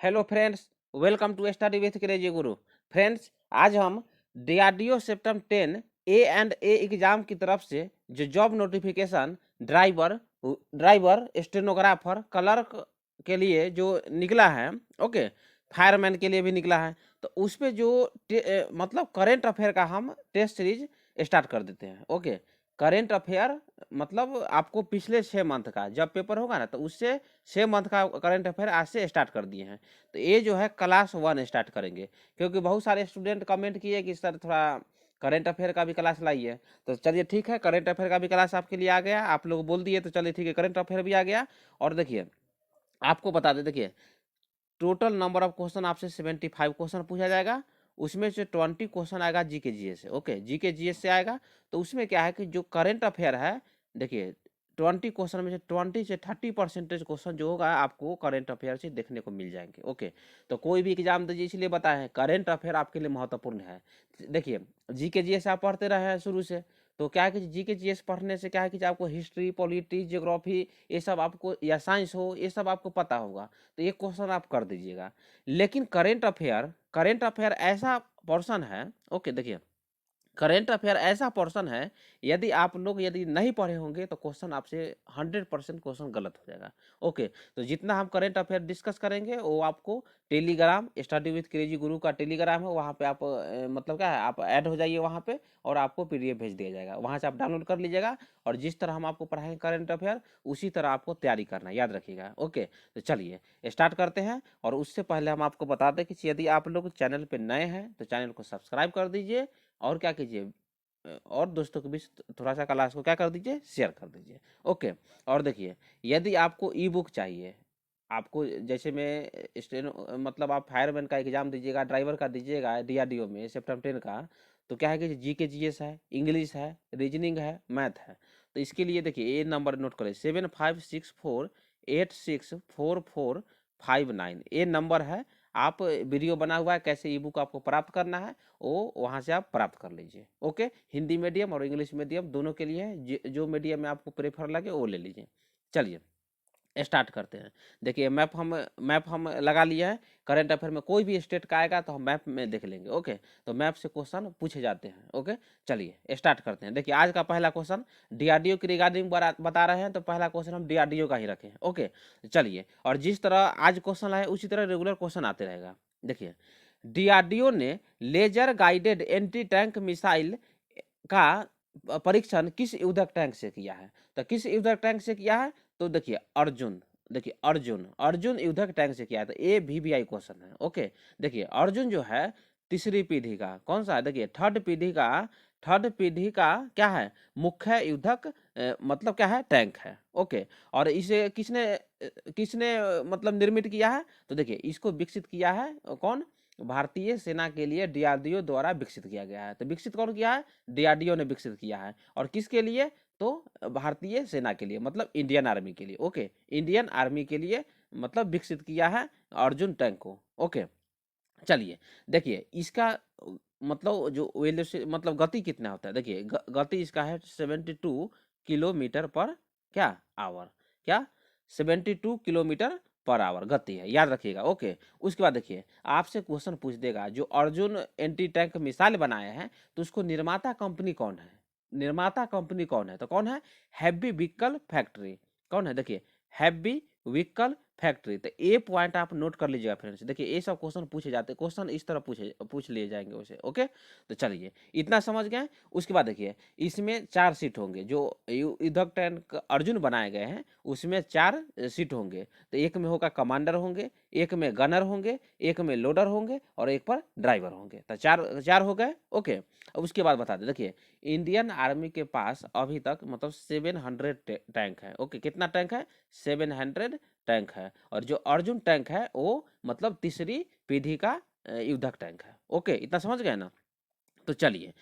Hello friends, welcome to study with Crazy Guru. Friends, आज हम DRDO septum 10 ए exam की तरफ से जो job notification driver stenographer clerk के लिए जो निकला है, ओके, फायरमैन के लिए भी निकला है। तो उस पे जो मतलब करेंट अफेयर का हम टेस्ट सीरीज स्टार्ट कर देते हैं। ओके, करेंट अफेयर मतलब आपको पिछले 6 मंथ का जब पेपर होगा ना, तो उससे 6 मंथ का करंट अफेयर आज से स्टार्ट कर दिए हैं। तो ये जो है क्लास 1 स्टार्ट करेंगे, क्योंकि बहुत सारे स्टूडेंट कमेंट किए कि सर थोड़ा करंट अफेयर का भी क्लास लाइए। तो चलिए ठीक है, करंट अफेयर का भी क्लास आपके लिए आ गया, आप लोग बोल दिए तो चलिए ठीक है, करंट अफेयर भी आ गया। और देखिए, आपको बता दें, देखिए टोटल नंबर ऑफ क्वेश्चन आपसे 75 क्वेश्चन पूछा जाएगा। उसमें से 20 क्वेश्चन आएगा जीके जीएस से। ओके, जीके जीएस से आएगा। तो उसमें क्या है कि जो करंट अफेयर है, देखिए 20 क्वेश्चन में से 20 से 30% क्वेश्चन जो होगा आपको करंट अफेयर से देखने को मिल जाएंगे। ओके, तो कोई भी एग्जाम दीजिए, इसलिए बताए करंट अफेयर आपके लिए महत्वपूर्ण है। देखिए, जीके जीएस आप पढ़ते रहे हैं शुरू से, तो क्या है कि जीके जीएस पढ़ने से क्या है कि आपको हिस्ट्री, पॉलिटी, ज्योग्राफी, ये सब आपको, या साइंस हो, ये सब आपको पता होगा। तो ये क्वेश्चन आप कर दीजिएगा। लेकिन करेंट अफेयर ऐसा पोर्शन है, ओके, देखिए करेंट अफेयर ऐसा पोर्शन है, यदि नहीं पढ़े होंगे तो क्वेश्चन आपसे 100% क्वेश्चन गलत हो जाएगा। ओके, तो जितना हम करेंट अफेयर डिस्कस करेंगे वो आपको टेलीग्राम, स्टडी विथ क्रेजी गुरु का टेलीग्राम है, वहाँ पे आप मतलब क्या है, आप ऐड हो जाइए वहाँ पे, और आपको पीडीएफ भेज दिया जाएगा, वहाँ से आप डाउनलोड कर लीजिएगा। और जिस तरह हम आपको पढ़ाएंगे करेंट अफेयर, उसी तरह आपको तैयारी करना, याद रखिएगा। ओके, तो चलिए स्टार्ट करते हैं। और उससे पहले हम आपको बता दें कि यदि आप लोग चैनल पर नए हैं तो चैनल को सब्सक्राइब कर दीजिए, और क्या कीजिए, और दोस्तों के बीच थोड़ा सा क्लास को क्या कर दीजिए, शेयर कर दीजिए। ओके, और देखिए, यदि आपको ई बुक चाहिए, आपको जैसे मैं स्टेनो मतलब आप फायरमैन का एग्जाम दीजिएगा, ड्राइवर का दीजिएगा डीआरडीओ में सेप्टेम्बर 10 का, तो क्या है कि जीके जीएस है, इंग्लिश है, रीजनिंग है, मैथ है। तो इसके लिए देखिए ये नंबर नोट करें, 7564864459, ये नंबर है। आप वीडियो बना हुआ है कैसे ई बुक आपको प्राप्त करना है, वो वहाँ से आप प्राप्त कर लीजिए। ओके, हिंदी मीडियम और इंग्लिश मीडियम दोनों के लिए है, जो मीडियम में आपको प्रेफर लगे वो ले लीजिए। चलिए स्टार्ट करते हैं। देखिए मैप हम लगा लिया है। करंट अफेयर में कोई भी स्टेट का आएगा तो हम मैप में देख लेंगे। ओके, तो मैप से क्वेश्चन पूछे जाते हैं। ओके, चलिए स्टार्ट करते हैं। देखिए आज का पहला क्वेश्चन डीआरडीओ की रिगार्डिंग बता रहे हैं, तो पहला क्वेश्चन हम डीआरडीओ का ही रखें। ओके, चलिए, और जिस तरह आज क्वेश्चन आए उसी तरह रेगुलर क्वेश्चन आते रहेगा। देखिए, डीआरडीओ ने laser guided anti tank missile का परीक्षण किस युद्धक टैंक से किया है? तो किस युद्धक टैंक से किया है? तो देखिए अर्जुन, देखिए अर्जुन युद्धक टैंक से किया है। तो ये वीवीआई क्वेश्चन है। ओके, देखिए अर्जुन जो है तीसरी पीढ़ी का कौन सा है, देखिए थर्ड पीढ़ी का क्या है, मुख्य युद्धक मतलब क्या है, टैंक है। ओके, और इसे किसने मतलब निर्मित किया है? तो देखिए इसको विकसित किया है कौन, भारतीय सेना के लिए डीआरडीओ द्वारा विकसित किया गया है। तो विकसित कौन किया है? डीआरडीओ ने विकसित किया है। और किसके लिए? तो भारतीय सेना के लिए, मतलब इंडियन आर्मी के लिए। ओके, इंडियन आर्मी के लिए मतलब विकसित किया है अर्जुन टैंक को। ओके, चलिए देखिए इसका मतलब जो मतलब गति कितना होता है, देखिए गति इसका है 72 किलोमीटर पर क्या आवर, क्या 72 किलोमीटर पर आवर गति है, याद रखिएगा। ओके, उसके बाद देखिए आपसे क्वेश्चन पूछ देगा, जो अर्जुन एंटी टैंक मिसाइल बनाए हैं तो उसको निर्माता कंपनी कौन है? निर्माता कंपनी कौन है? तो कौन है? Heavy vehicle factory. कौन है? देखिए हैवी व्हीकल फैक्ट्री। तो ए पॉइंट आप नोट कर लीजिएगा फ्रेंड्स। देखिए ये सब क्वेश्चन पूछे जाते हैं, क्वेश्चन इस तरह पूछ लिए जाएंगे वैसे। ओके, तो चलिए इतना समझ गए। उसके बाद देखिए इसमें 4 सीट होंगे, जो युद्धक टैंक अर्जुन बनाए गए हैं उसमें 4 सीट होंगे। तो एक में होगा कमांडर होंगे, एक में गनर होंगे, एक में लोडर होंगे, और एक पर ड्राइवर होंगे। तो चार चार हो गए। ओके, उसके बाद बता दें, देखिए इंडियन आर्मी के पास अभी तक मतलब 700 टैंक है। ओके, कितना टैंक है? 700 टैंक है। और जो अर्जुन टैंक है वो मतलब तीसरी पीढ़ी का युद्धक टैंक है। ओके, इतना समझ गए ना? तो चलिए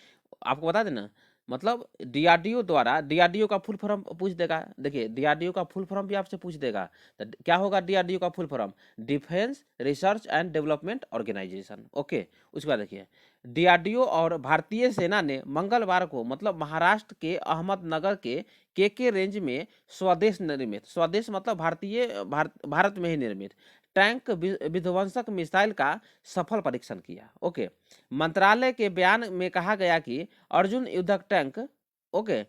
आपको बता देना, मतलब डीआरडीओ द्वारा, डीआरडीओ का फुल फॉर्म पूछ देगा। देखिए डीआरडीओ का फुल फॉर्म भी आपसे पूछ देगा। तो क्या होगा डीआरडीओ का full form? Defence Research and Development Organisation. Okay, उसके बाद देखिए डीआरडीओ और भारतीय सेना ने मंगलवार को मतलब महाराष्ट्र के अहमदनगर के रेंज में स्वदेश निर्मित, स्वदेश मतलब भारत में ही निर्मित टैंक विध्वंसक मिसाइल का सफल परीक्षण किया। ओके, मंत्रालय के बयान में कहा गया कि अर्जुन युद्धक टैंक, ओके,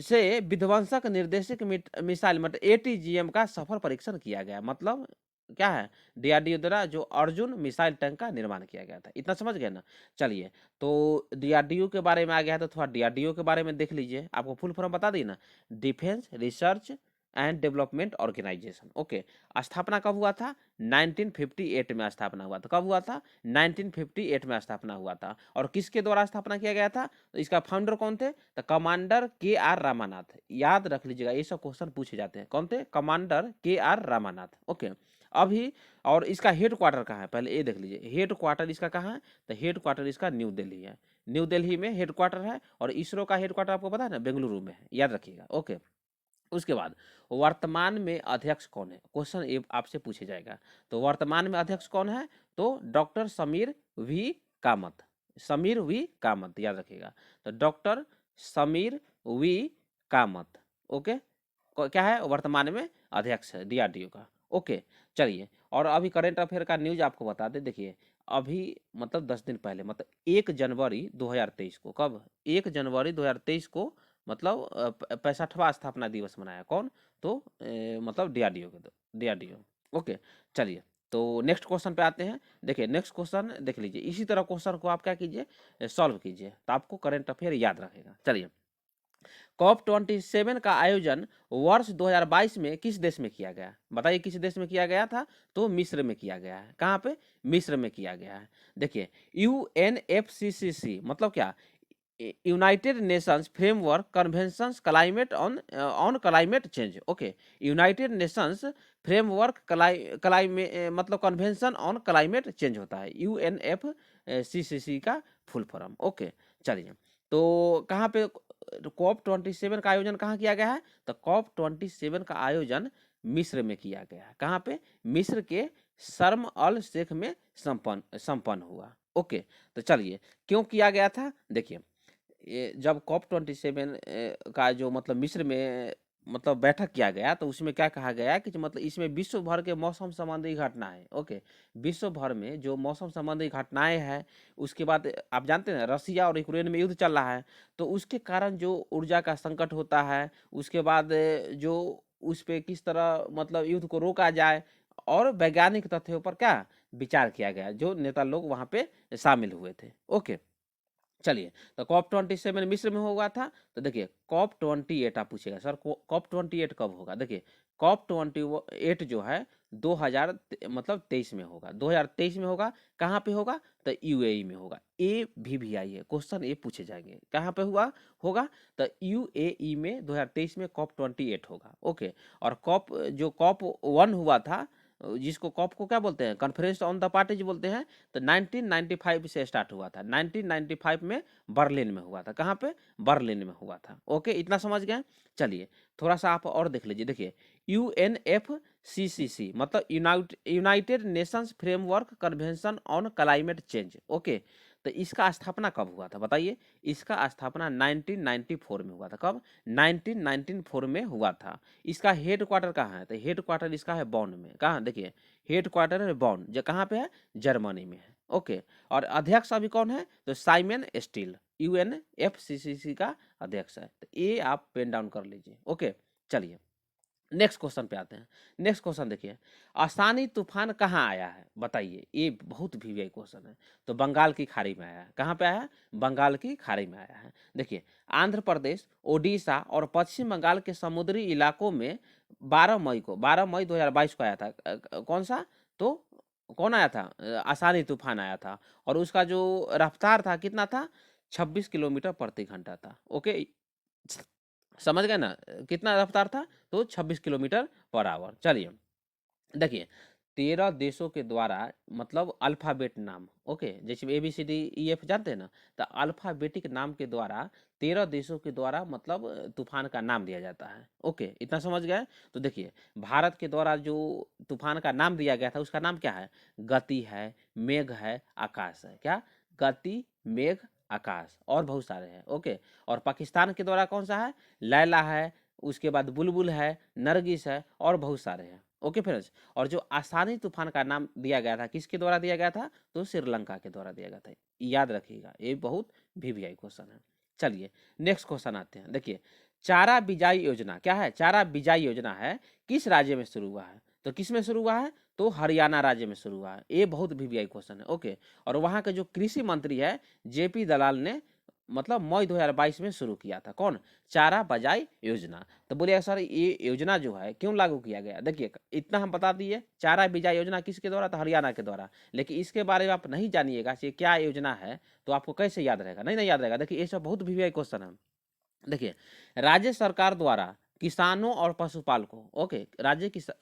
से विध्वंसक निर्देशित मिसाइल मतलब ATGM का सफल परीक्षण किया गया। मतलब क्या है, DRDO द्वारा जो अर्जुन मिसाइल टैंक का निर्माण किया गया था। इतना समझ गए ना। चलिए, तो DRDO के बारे में आ गया है, तो थोड़ा DRDO के बारे में देख लीजिए। आपको फुल फॉर्म बता दी ना, Defence Research and Development Organisation. Okay, स्थापना कब हुआ था? 1958 में स्थापना हुआ था। कब हुआ था? 1958 में स्थापना हुआ था। और किसके द्वारा स्थापना किया गया था? तो इसका फाउंडर कौन थे? तो कमांडर KR रामानाथ। याद रख लीजिएगा, ये सब क्वेश्चन पूछे जाते हैं। कौन थे? Commander KR Ramanath. ओके, अभी और इसका हेड क्वार्टर कहाँ है? पहले ये देख लीजिए, हेड क्वार्टर इसका कहाँ है? तो हेड क्वार्टर इसका न्यू दिल्ली है। न्यू दिल्ली में हेड क्वार्टर है। और इसरो का हेड क्वार्टर आपको पता है ना, बेंगलुरु में है। याद रखिएगा। ओके, उसके बाद वर्तमान में अध्यक्ष कौन है? क्वेश्चन ये आपसे पूछे जाएगा। तो वर्तमान में अध्यक्ष कौन है? तो doctor Sameer V Kamat. Sameer V Kamat, याद रखिएगा। तो doctor Sameer V Kamat, okay, क्या है? वर्तमान में अध्यक्ष है DRDO का। ओके, चलिए, और अभी करंट अफेयर का न्यूज आपको बता दे। देखिए, अभी मतलब 10 दिन पहले, मतलब 1 जनवरी 2023 को, कब? 1 जनवरी 2023 को, मतलब 65वां स्थापना दिवस मनाया। कौन? तो मतलब DRDO के, DRDO। ओके, चलिए, तो नेक्स्ट क्वेश्चन पे आते हैं। देखिए, नेक्स्ट क्वेश्चन देख लीजिए। इसी तरह क्वेश्चन को आप क्या कीजिए, सॉल्व कीजिए, तो आपको करंट अफेयर याद रखेगा। चलिए, COP27 का आयोजन वर्ष 2022 में किस देश में किया गया? बताइए, किस देश में किया गया था? तो मिस्र में किया गया है। कहाँ पे? मिस्र में किया गया है। देखिए, UNFCCC मतलब क्या? United Nations framework convention climate on climate change. Okay, United Nations framework मतलब कन्वेंशन ऑन क्लाइमेट चेंज होता है, UNFCCC का फुल फॉर्म। ओके, चलिए, तो कहाँ पे COP27 का आयोजन कहाँ किया गया है? तो COP27 का आयोजन मिस्र में किया गया है। कहाँ पे? मिस्र के शर्म अल शेख में संपन्न हुआ। ओके, तो चलिए, क्यों किया गया था? देखिए, ये जब COP27 का जो मतलब मिस्र में मतलब बैठक किया गया, तो उसमें क्या कहा गया कि मतलब इसमें विश्व भर के मौसम संबंधी घटनाएं, ओके, विश्व भर में जो मौसम संबंधी घटनाएं हैं, उसके बाद आप जानते हैं रसिया और यूक्रेन में युद्ध चल रहा है, तो उसके कारण जो ऊर्जा का संकट होता है, उसके बाद जो उस पे किस तरह मतलब युद्ध को रोका जाए, और वैज्ञानिक तथ्यों पर क्या विचार किया गया, जो नेता लोग वहां पे शामिल हुए थे। ओके, चलिए, तो COP27 मिस्र में हुआ था। तो देखिए, COP28 आप पूछेगा सर COP28 कब होगा? देखिए, COP28 जो है 2000 मतलब 23 में होगा। 2023 में होगा। कहाँ पे होगा? तो UAE में होगा। AVVI है, क्वेश्चन ये पूछे जाएंगे। कहाँ पे हुआ होगा? तो UAE में 2023 में COP28 होगा। ओके, और जो COP1 हुआ था, जिसको कॉप को क्या बोलते हैं? कॉन्फ्रेंस ऑन द पार्टीज बोलते हैं। तो 1995 से स्टार्ट हुआ था। 1995 में बर्लिन में हुआ था। कहाँ पे? बर्लिन में हुआ था। ओके, इतना समझ गए। चलिए, थोड़ा सा आप और देख लीजिए। देखिए, UNFCCC मतलब United Nations framework convention on climate change. Okay, तो इसका स्थापना कब हुआ था? बताइए। इसका स्थापना 1994 में हुआ था। कब? 1994 में हुआ था। इसका हेड क्वार्टर कहाँ है? तो हेड क्वार्टर इसका है बॉन में। कहाँ? देखिए, हेड क्वार्टर है बॉन, जो कहाँ पे है? जर्मनी में है। ओके, और अध्यक्ष अभी कौन है? तो साइमन स्टील UNFCCC का अध्यक्ष है। तो ये आप पेन डाउन कर लीजिए। ओके, चलिए, नेक्स्ट क्वेश्चन पे आते हैं। नेक्स्ट क्वेश्चन देखिए, आसानी तूफान कहाँ आया है? बताइए, ये बहुत VVI क्वेश्चन है। तो बंगाल की खाड़ी में आया है। कहाँ पे आया है? बंगाल की खाड़ी में आया है। देखिए, आंध्र प्रदेश, ओडिशा और पश्चिम बंगाल के समुद्री इलाकों में 12 मई 2022 को आया था। कौन सा? तो कौन आया था? आसानी तूफान आया था। और उसका जो रफ्तार था कितना था? 26 किलोमीटर प्रति घंटा था। ओके, समझ गए ना? कितना रफ्तार था? तो 26 किलोमीटर पर आवर। चलिए, देखिए, 13 देशों के द्वारा मतलब अल्फाबेट नाम, ओके, जैसे ABCDEF जानते हैं ना, तो अल्फाबेटिक नाम के द्वारा 13 देशों के द्वारा मतलब तूफान का नाम दिया जाता है। ओके, इतना समझ गए। तो देखिए, भारत के द्वारा जो तूफान का नाम दिया गया था, उसका नाम क्या है? गति है, मेघ है, आकाश है। क्या? गति, मेघ, आकाश, और बहुत सारे हैं। ओके, और पाकिस्तान के द्वारा कौन सा है? लैला है, उसके बाद बुलबुल है, नरगिस है, और बहुत सारे हैं। ओके फ्रेंड्स, और जो आसानी तूफान का नाम दिया गया था किसके द्वारा दिया गया था, तो श्रीलंका के द्वारा दिया गया था। याद रखिएगा, ये बहुत वीवीआई क्वेश्चन है। चलिए नेक्स्ट क्वेश्चन आते हैं। देखिए चारा बिजाई योजना क्या है, चारा बिजाई योजना है किस राज्य में शुरू हुआ है, तो किस में शुरू हुआ है, तो हरियाणा राज्य में शुरू हुआ है। ये बहुत वीवीआई क्वेश्चन है। ओके, और वहाँ के जो कृषि मंत्री है जेपी दलाल ने मतलब मई 2022 में शुरू किया था। कौन, चारा बजाई योजना। तो बोलिए सर ये योजना जो है क्यों लागू किया गया, देखिए इतना हम बता दिए, चारा बिजाई योजना किसके द्वारा, तो हरियाणा के द्वारा। लेकिन इसके बारे में आप नहीं जानिएगा कि क्या योजना है तो आपको कैसे याद रहेगा, नहीं याद रहेगा। देखिए ये सब बहुत वीवीआई क्वेश्चन है। देखिए राज्य सरकार द्वारा किसानों और पशुपालकों, ओके,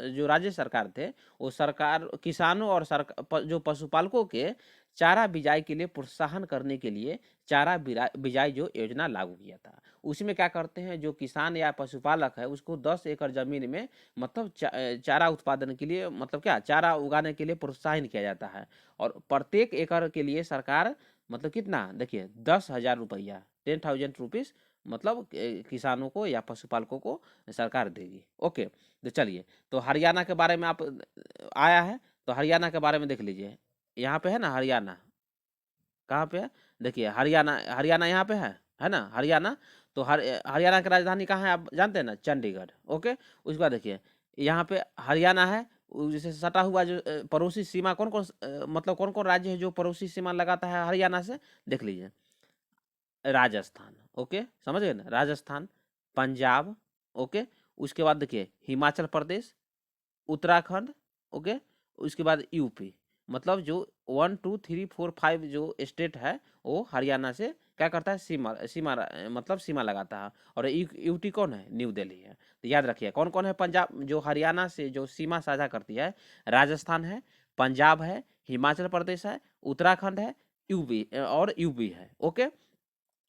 जो राज्य सरकार थे वो सरकार किसानों और जो पशुपालकों के चारा बिजाई के लिए प्रोत्साहन करने के लिए चारा बिजाई जो योजना लागू किया था। उसमें क्या करते हैं, जो किसान या पशुपालक है उसको 10 एकड़ जमीन में मतलब चारा उत्पादन के लिए मतलब क्या चारा उगाने के लिए प्रोत्साहन किया जाता है। और प्रत्येक एकड़ के लिए सरकार मतलब कितना, देखिए 10,000 रुपया, 10,000 रुपीज मतलब किसानों को या पशुपालकों को सरकार देगी। ओके, तो चलिए, तो हरियाणा के बारे में आप आया है तो हरियाणा के बारे में देख लीजिए। यहाँ पे है ना हरियाणा, कहाँ पे है, देखिए हरियाणा, हरियाणा यहाँ पे है ना हरियाणा। तो हरियाणा की राजधानी कहाँ है आप जानते हैं ना, चंडीगढ़। ओके, उसके बाद देखिए यहाँ पे हरियाणा है, जैसे सटा हुआ जो पड़ोसी सीमा कौन कौन मतलब कौन कौन राज्य है जो पड़ोसी सीमा लगाता है हरियाणा से, देख लीजिए राजस्थान। ओके, समझ गए ना, राजस्थान, पंजाब, ओके, उसके बाद देखिए हिमाचल प्रदेश, उत्तराखंड, ओके, उसके बाद यूपी। मतलब जो 1 2 3 4 5 जो स्टेट है वो हरियाणा से क्या करता है, सीमा सीमा मतलब सीमा लगाता है। और यूटी कौन है, न्यू दिल्ली है। तो याद रखिए कौन कौन है, पंजाब जो हरियाणा से जो सीमा साझा करती है, राजस्थान है, पंजाब है, हिमाचल प्रदेश है, उत्तराखंड है, यूपी और यूपी है। ओके,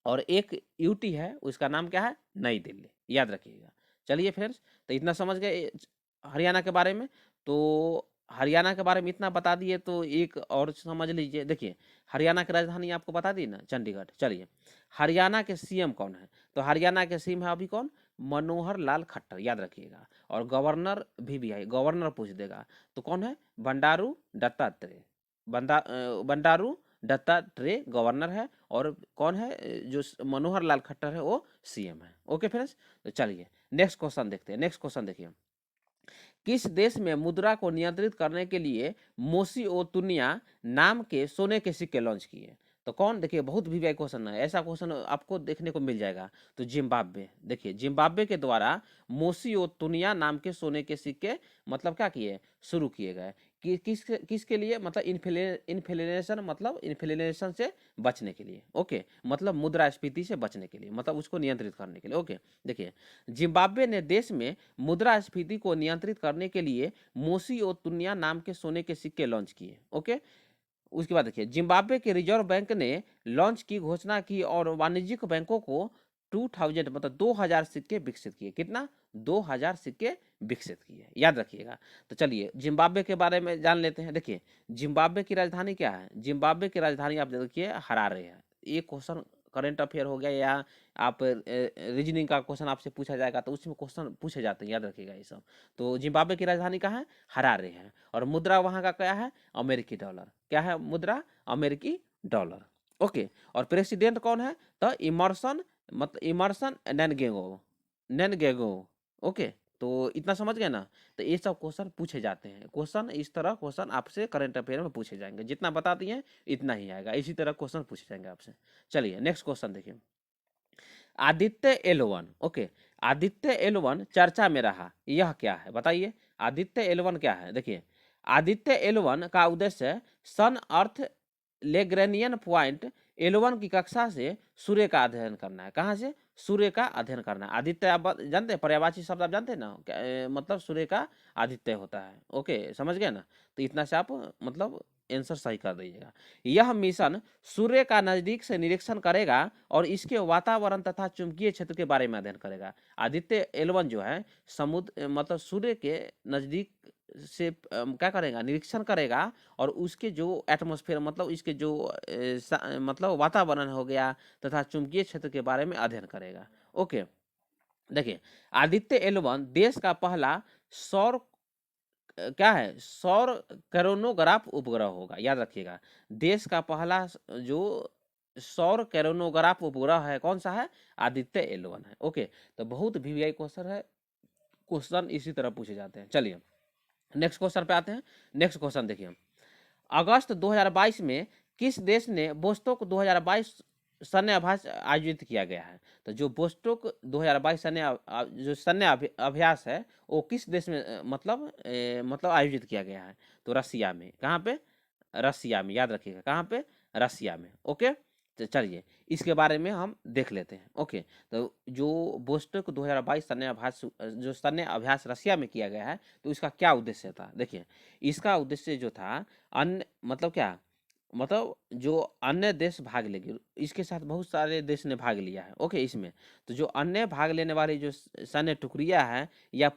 और एक यूटी है उसका नाम क्या है, नई दिल्ली, याद रखिएगा। चलिए फ्रेंड्स, तो इतना समझ गए हरियाणा के बारे में। तो हरियाणा के बारे में इतना बता दिए, तो एक और समझ लीजिए। देखिए हरियाणा की राजधानी आपको बता दी ना, चंडीगढ़। चलिए हरियाणा के सीएम कौन है, तो हरियाणा के सीएम है अभी कौन, मनोहर लाल खट्टर, याद रखिएगा। और गवर्नर भी है, गवर्नर पूछ देगा तो कौन है, बंडारू दत्तात्रेय, बंडारू दत्तात्रेय गवर्नर है। और कौन है, जो मनोहर लाल खट्टर है वो सीएम है। ओके फ्रेंड्स, तो चलिए नेक्स्ट क्वेश्चन देखते हैं। नेक्स्ट क्वेश्चन देखिए, किस देश में मुद्रा को नियंत्रित करने के लिए मोसिओतुनिया नाम के सोने के सिक्के लॉन्च किए, तो कौन, देखिए बहुत वीवीआई क्वेश्चन है, ऐसा क्वेश्चन आपको देखने को मिल जाएगा। तो जिम्बाब्वे, देखिए जिम्बाब्वे के द्वारा मोसिओतुनिया नाम के सोने के सिक्के मतलब क्या किए, शुरू किए गए। किसके लिए, मतलब इन्फ्लेशन मतलब इन्फ्लेशन से बचने के लिए। ओके, मतलब मुद्रास्फीति से बचने के लिए, मतलब उसको नियंत्रित करने के लिए। ओके, देखिए जिम्बाब्वे ने देश में मुद्रास्फीति को नियंत्रित करने के लिए मोसिओतुनिया नाम के सोने के सिक्के लॉन्च किए। ओके, उसके बाद देखिए जिम्बाब्वे के रिजर्व बैंक ने लॉन्च की घोषणा की और वाणिज्यिक बैंकों को 2000 मतलब 2000 सिक्के विकसित किए। कितना, 2000 सिक्के विकसित किए, याद रखिएगा। तो चलिए जिम्बाब्वे के बारे में जान लेते हैं। देखिए जिम्बाब्वे की राजधानी क्या है, जिम्बाब्वे की राजधानी आप देखिए हरारे है। ये क्वेश्चन करेंट अफेयर हो गया, या आप रीजनिंग का क्वेश्चन आपसे पूछा जाएगा तो उसमें क्वेश्चन पूछे जाते हैं, याद रखिएगा ये सब। तो जिम्बाब्वे की राजधानी कहाँ है, हरारे है। और मुद्रा वहाँ का क्या है, अमेरिकी डॉलर। क्या है मुद्रा, अमेरिकी डॉलर। ओके, और प्रेसिडेंट कौन है, तो इमर्सन मतलब इमर्सन नैनगेगो। ओके, तो इतना समझ गए ना। तो ये सब क्वेश्चन पूछे जाते हैं, क्वेश्चन इस तरह क्वेश्चन आपसे करंट अफेयर में पूछे जाएंगे। जितना बता दिए इतना ही आएगा, इसी तरह क्वेश्चन पूछे जाएंगे आपसे। चलिए नेक्स्ट क्वेश्चन देखिए, Aditya L1. Okay, Aditya L1 चर्चा में रहा, यह क्या है बताइए, आदित्य एल1 क्या है। देखिए आदित्य एल1 का उद्देश्य सन अर्थ लेग्रेनियन पॉइंट एल1 की कक्षा से सूर्य का अध्ययन करना है। कहाँ से, सूर्य का अध्ययन करना है। आदित्य आप जानते हैं, पर्यायवाची शब्द आप जानते हैं ना, मतलब सूर्य का आदित्य होता है। ओके, समझ गए ना। तो इतना से आप मतलब आंसर सही कर दीजिएगा। यह मिशन सूर्य का नजदीक से निरीक्षण करेगा और इसके वातावरण तथा चुंबकीय क्षेत्र के बारे में अध्ययन करेगा। आदित्य एल1 जो है समुद्र मतलब सूर्य के नजदीक से क्या करेगा, निरीक्षण करेगा और उसके जो एटमॉस्फेयर मतलब इसके जो मतलब वातावरण हो गया तथा चुंबकीय क्षेत्र के बारे में अध्ययन करेगा। ओके, देखिए आदित्य एल1 देश का पहला सौर क्या है, सौर कैरोनोग्राफ उपग्रह होगा, याद रखिएगा। देश का पहला जो सौर कैरोनोग्राफ उपग्रह है कौन सा है, आदित्य L1 है। ओके, तो बहुत वीवीआई क्वेश्चन है, क्वेश्चन इसी तरह पूछे जाते हैं। चलिए नेक्स्ट क्वेश्चन पे आते हैं। नेक्स्ट क्वेश्चन देखिए, अगस्त 2022 में किस देश ने बोस्टोक 2022 सैन्य अभ्यास आयोजित किया गया है। तो जो बोस्टोक 2022 जो सैन्य अभ्यास है वो किस देश में मतलब आयोजित किया गया है। तो रसिया में। कहाँ पे, रसिया में, याद रखिएगा कहाँ पे, रसिया में। ओके, तो चलिए इसके बारे में हम देख लेते हैं। ओके, तो जो बोस्टोक 2022 सैन्य अभ्यास, जो सैन्य अभ्यास रसिया में किया गया है, तो इसका क्या उद्देश्य था। देखिए इसका उद्देश्य जो था, अन्य मतलब क्या, मतलब जो अन्य देश भाग लेंगे, इसके साथ बहुत सारे देश ने भाग लिया है। ओके, इसमें तो जो अन्य भाग लेने वाली जो सैन्य टुकड़ियां हैं या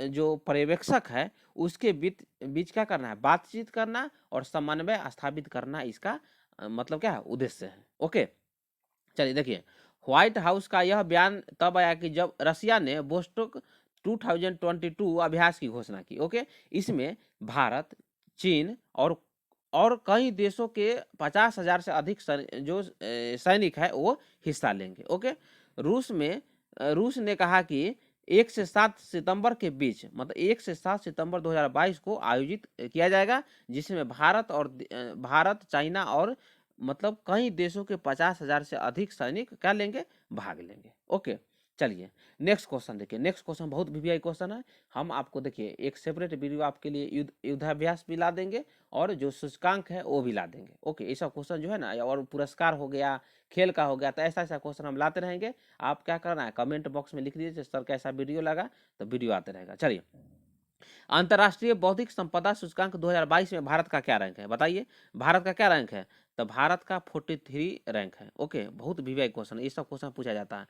जो पर्यवेक्षक है, उसके बीच बीच क्या करना है, बातचीत करना और समन्वय स्थापित करना, इसका मतलब क्या है, उद्देश्य है। ओके, चलिए देखिए, व्हाइट हाउस का यह बयान तब आया कि जब रसिया ने बोस्टोक 2022 अभ्यास की घोषणा की। ओके, इसमें भारत, चीन और कई देशों के 50,000 से अधिक जो सैनिक है वो हिस्सा लेंगे। ओके, रूस ने कहा कि 1 से 7 सितंबर के बीच, मतलब 1 से 7 सितंबर 2022 को आयोजित किया जाएगा, जिसमें भारत, चाइना और मतलब कई देशों के 50,000 से अधिक सैनिक क्या लेंगे, भाग लेंगे। ओके, चलिए नेक्स्ट क्वेश्चन देखिए। नेक्स्ट क्वेश्चन बहुत वीवीआई क्वेश्चन है। हम आपको देखिए एक सेपरेट वीडियो आपके लिए युद्धाभ्यास भी ला देंगे और जो सूचकांक है वो भी ला देंगे। ओके, ये सब क्वेश्चन जो है ना, और पुरस्कार हो गया, खेल का हो गया, तो ऐसा ऐसा क्वेश्चन हम लाते रहेंगे। आप क्या करना है, कमेंट बॉक्स में लिख दीजिए सर कैसा वीडियो लगा, तो वीडियो आते रहेगा। चलिए, अंतर्राष्ट्रीय बौद्धिक संपदा सूचकांक 2022 में भारत का क्या रैंक है, बताइए भारत का क्या रैंक है। तो भारत का 43 रैंक है। ओके, बहुत वीवीआई क्वेश्चन, ये सब क्वेश्चन पूछा जाता है।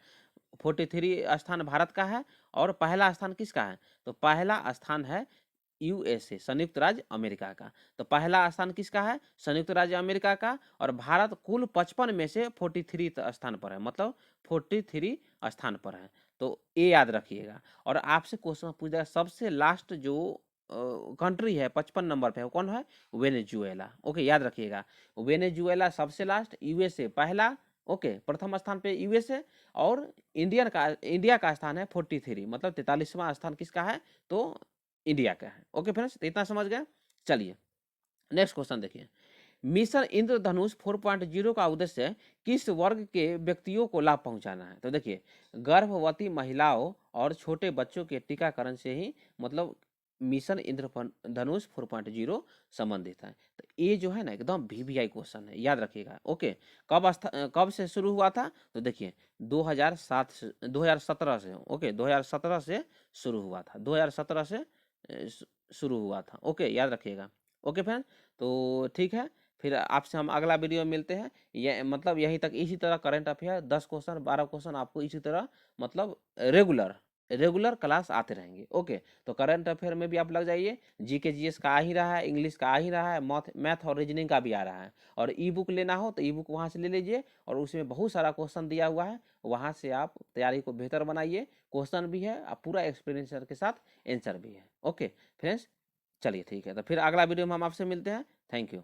43 स्थान भारत का है और पहला स्थान किसका है, तो पहला स्थान है यूएसए, संयुक्त राज्य अमेरिका का। तो पहला स्थान किसका है, संयुक्त राज्य अमेरिका का। और भारत कुल 55 में से 43 स्थान पर है, मतलब 43 स्थान पर है। तो ये याद रखिएगा। और आपसे क्वेश्चन पूछ जाएगा, सबसे लास्ट जो कंट्री है 55 नंबर पे, वो कौन है, वेनेजुएला। ओके, याद रखिएगा, वेनेजुएला सबसे लास्ट, यूएसए पहला। ओके, प्रथम स्थान पे यूएसए। और इंडिया का स्थान है 43, मतलब 43वां स्थान किसका है, तो इंडिया का है। ओके फ्रेंड्स, तो इतना समझ गए। चलिए नेक्स्ट क्वेश्चन देखिए, मिशन इंद्रधनुष 4.0 का उद्देश्य किस वर्ग के व्यक्तियों को लाभ पहुंचाना है। तो देखिए, गर्भवती महिलाओं और छोटे बच्चों के टीकाकरण से ही मतलब मिशन इंद्रधनुष 4.0 संबंधित है। तो ये जो है ना एकदम वीवीआई क्वेश्चन है, याद रखिएगा। ओके, कब से शुरू हुआ था, तो देखिए 2017 से। ओके, 2017 से शुरू हुआ था, 2017 से शुरू हुआ था। ओके, याद रखिएगा। ओके फ्रेंड, तो ठीक है, फिर आपसे हम अगला वीडियो में मिलते हैं। ये मतलब यहीं तक, इसी तरह करंट अफेयर 10 क्वेश्चन 12 क्वेश्चन आपको इसी तरह मतलब रेगुलर क्लास आते रहेंगे। ओके, तो करंट अफेयर में भी आप लग जाइए, जीके जीएस का आ ही रहा है, इंग्लिश का आ ही रहा है, मैथ और रीजनिंग का भी आ रहा है। और ई बुक लेना हो तो ई बुक वहाँ से ले लीजिए, और उसमें बहुत सारा क्वेश्चन दिया हुआ है, वहाँ से आप तैयारी को बेहतर बनाइए। क्वेश्चन भी है, आप पूरा एक्सप्लेनेशन के साथ आंसर भी है। ओके फ्रेंड्स, चलिए ठीक है, तो फिर अगला वीडियो में हम आपसे मिलते हैं। Thank you.